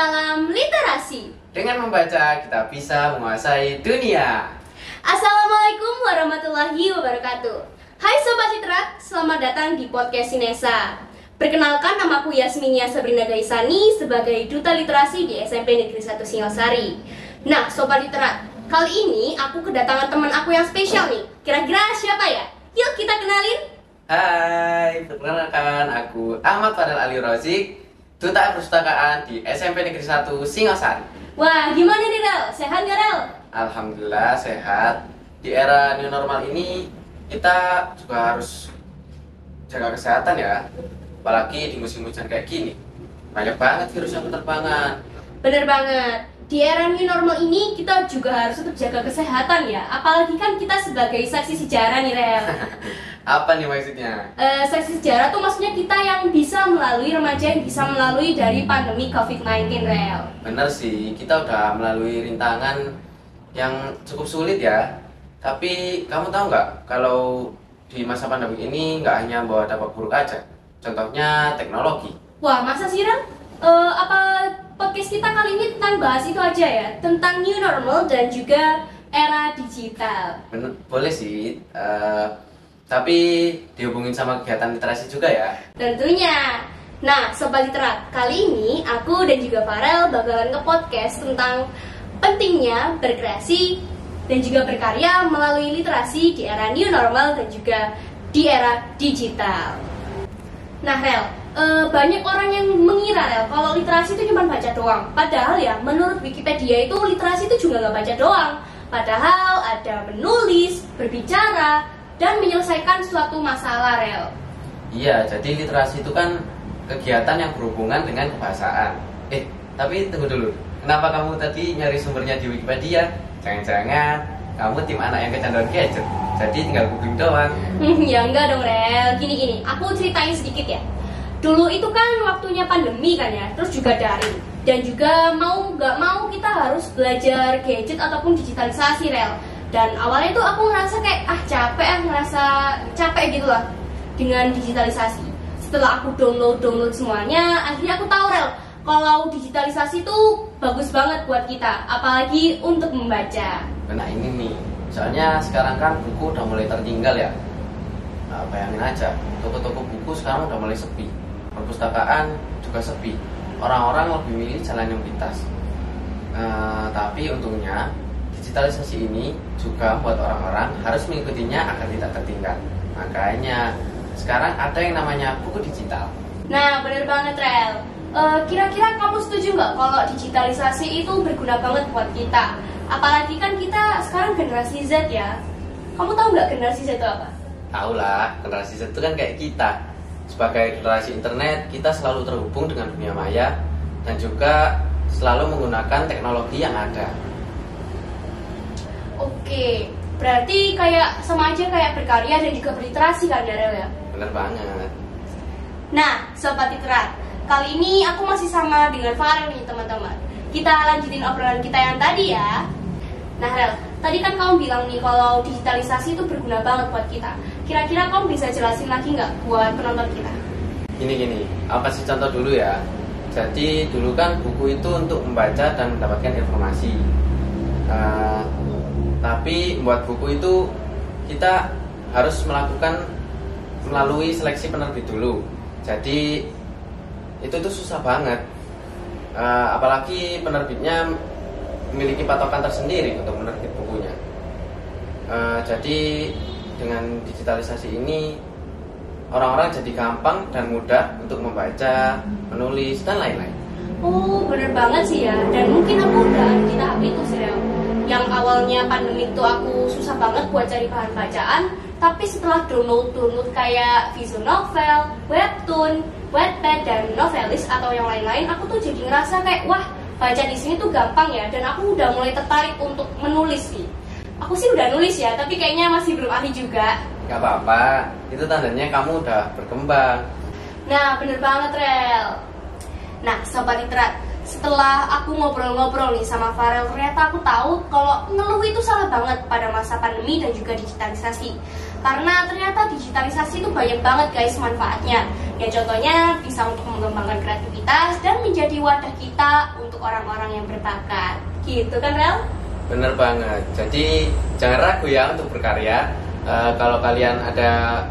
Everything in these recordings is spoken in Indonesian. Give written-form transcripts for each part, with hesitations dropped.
Salam literasi. Dengan membaca, kita bisa menguasai dunia. Assalamualaikum warahmatullahi wabarakatuh. Hai Sobat Literat, selamat datang di podcast Sinesa. Perkenalkan, namaku Yasminia Sabrina Gaisani sebagai Duta Literasi di SMP Negeri 1 Singosari. Nah, Sobat Literat, kali ini aku kedatangan teman aku yang spesial nih. Kira-kira siapa ya? Yuk kita kenalin. Hai, perkenalkan aku Ahmad Fadel Ali Rozik, Duta Perpustakaan di SMP Negeri 1 Singosari. Wah, gimana nih Rel? Sehat gak Rel? Alhamdulillah sehat. Di era new normal ini kita juga harus jaga kesehatan ya. Apalagi di musim hujan kayak gini, banyak banget virus yang berterbangan. Bener banget. Di era new normal ini kita juga harus tetap jaga kesehatan ya. Apalagi kan kita sebagai saksi sejarah nih Rel. Apa nih maksudnya? Saksi sejarah tuh maksudnya kita yang bisa melalui remaja yang bisa melalui dari pandemi COVID-19 Rel. Bener sih, kita udah melalui rintangan yang cukup sulit ya. Tapi kamu tahu nggak kalau di masa pandemi ini nggak hanya bawa dampak buruk aja. Contohnya teknologi. Wah, masa sih Rel? Apa podcast kita kali ini tentang bahas itu aja ya? Tentang new normal dan juga era digital. Bener, boleh sih. Tapi dihubungin sama kegiatan literasi juga ya. Tentunya. Nah, Sobat Literat, kali ini aku dan juga Farel bakalan nge-podcast tentang pentingnya berkreasi dan juga berkarya melalui literasi di era new normal dan juga di era digital. Nah, Rel, banyak orang yang mengira Rel kalau literasi itu cuma baca doang. Padahal ya, menurut Wikipedia itu literasi itu juga nggak baca doang. Padahal ada menulis, berbicara, dan menyelesaikan suatu masalah Rel. Iya, jadi literasi itu kan kegiatan yang berhubungan dengan kebahasaan. Tapi tunggu dulu. Kenapa kamu tadi nyari sumbernya di Wikipedia? Jangan-jangan kamu tim anak yang kecanduan gadget. Jadi tinggal googling doang. Ya enggak dong Rel. Gini, aku ceritain sedikit ya. Dulu itu kan waktunya pandemi kan ya, terus juga daring. Dan juga mau nggak mau kita harus belajar gadget ataupun digitalisasi Rel. Dan awalnya tuh aku ngerasa kayak ngerasa capek gitu lah dengan digitalisasi. Setelah aku download semuanya, akhirnya aku tahu Rel kalau digitalisasi tuh bagus banget buat kita, apalagi untuk membaca. Nah ini nih, soalnya sekarang kan buku udah mulai tertinggal ya. Nah, bayangin aja, toko-toko buku sekarang udah mulai sepi, perpustakaan juga sepi, orang-orang lebih milih jalan yang pintas. Tapi untungnya digitalisasi ini juga buat orang-orang harus mengikutinya agar tidak tertinggal. Makanya sekarang ada yang namanya buku digital. Nah, bener banget Rel. Kira-kira kamu setuju nggak kalau digitalisasi itu berguna banget buat kita? Apalagi kan kita sekarang generasi Z ya. Kamu tahu nggak generasi Z itu apa? Tahu lah, generasi Z itu kan kayak kita. Sebagai generasi internet, kita selalu terhubung dengan dunia maya dan juga selalu menggunakan teknologi yang ada. Oke, berarti kayak sama aja kayak berkarya dan juga berliterasi kan ya Rel ya? Bener banget. Nah, Sobat Literat, kali ini aku masih sama dengan Farel nih teman-teman. Kita lanjutin obrolan kita yang tadi ya. Nah Rel, tadi kan kamu bilang nih kalau digitalisasi itu berguna banget buat kita. Kira-kira kamu bisa jelasin lagi nggak buat penonton kita? Gini, apa sih contoh dulu ya. Jadi dulu kan buku itu untuk membaca dan mendapatkan informasi. Tapi membuat buku itu kita harus melakukan melalui seleksi penerbit dulu. Jadi itu tuh susah banget. Apalagi penerbitnya memiliki patokan tersendiri untuk menerbit bukunya. Jadi dengan digitalisasi ini orang-orang jadi gampang dan mudah untuk membaca, menulis dan lain-lain. Oh, bener banget sih ya. Dan mungkin aku udah di tahap itu sih Rel. Yang awalnya pandemi itu aku susah banget buat cari bahan bacaan, tapi setelah download kayak visual novel, webtoon, Wattpad dan novelis atau yang lain-lain, aku tuh jadi ngerasa kayak wah, baca di sini tuh gampang ya, dan aku udah mulai tertarik untuk menulis nih. Aku sih udah nulis ya, tapi kayaknya masih belum ahli juga. Gak apa-apa, itu tandanya kamu udah berkembang. Nah, bener banget Rel. Nah, Sobat Literat, setelah aku ngobrol-ngobrol nih sama Farel, ternyata aku tahu kalau ngeluh itu salah banget pada masa pandemi dan juga digitalisasi. Karena ternyata digitalisasi itu banyak banget guys manfaatnya. Ya contohnya bisa untuk mengembangkan kreativitas dan menjadi wadah kita untuk orang-orang yang berbakat. Gitu kan, Rel? Bener banget. Jadi jangan ragu ya untuk berkarya. Kalau kalian ada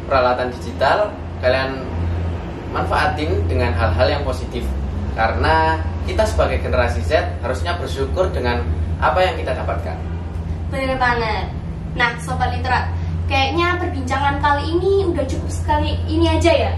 peralatan digital, kalian manfaatin dengan hal-hal yang positif. Karena kita sebagai generasi Z harusnya bersyukur dengan apa yang kita dapatkan. Bener banget. Nah, Sobat Literat, kayaknya perbincangan kali ini udah cukup sekali ini aja ya.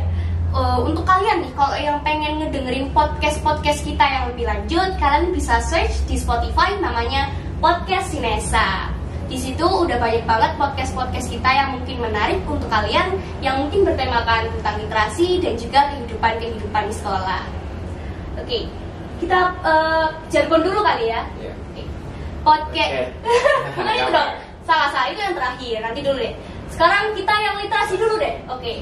Untuk kalian nih, kalau yang pengen ngedengerin podcast kita yang lebih lanjut, kalian bisa search di Spotify namanya Podcast Sinesa. Di situ udah banyak banget podcast kita yang mungkin menarik untuk kalian, yang mungkin bertemakan tentang literasi dan juga kehidupan di sekolah. Oke, kita jargon dulu kali ya. Yeah. Okay. Podcast. Bukan itu dong. Salah itu yang terakhir. Nanti dulu deh. Sekarang kita yang literasi dulu deh. Oke.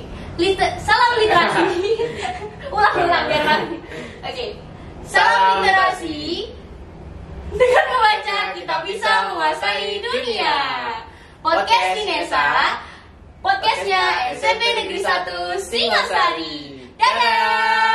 Salam literasi. Ulang biar nanti. Oke. Salam literasi. Dengan membaca kita bisa menguasai dunia. Podcast Sinesa. Podcastnya SMP Negeri 1 Singasari. Dadah.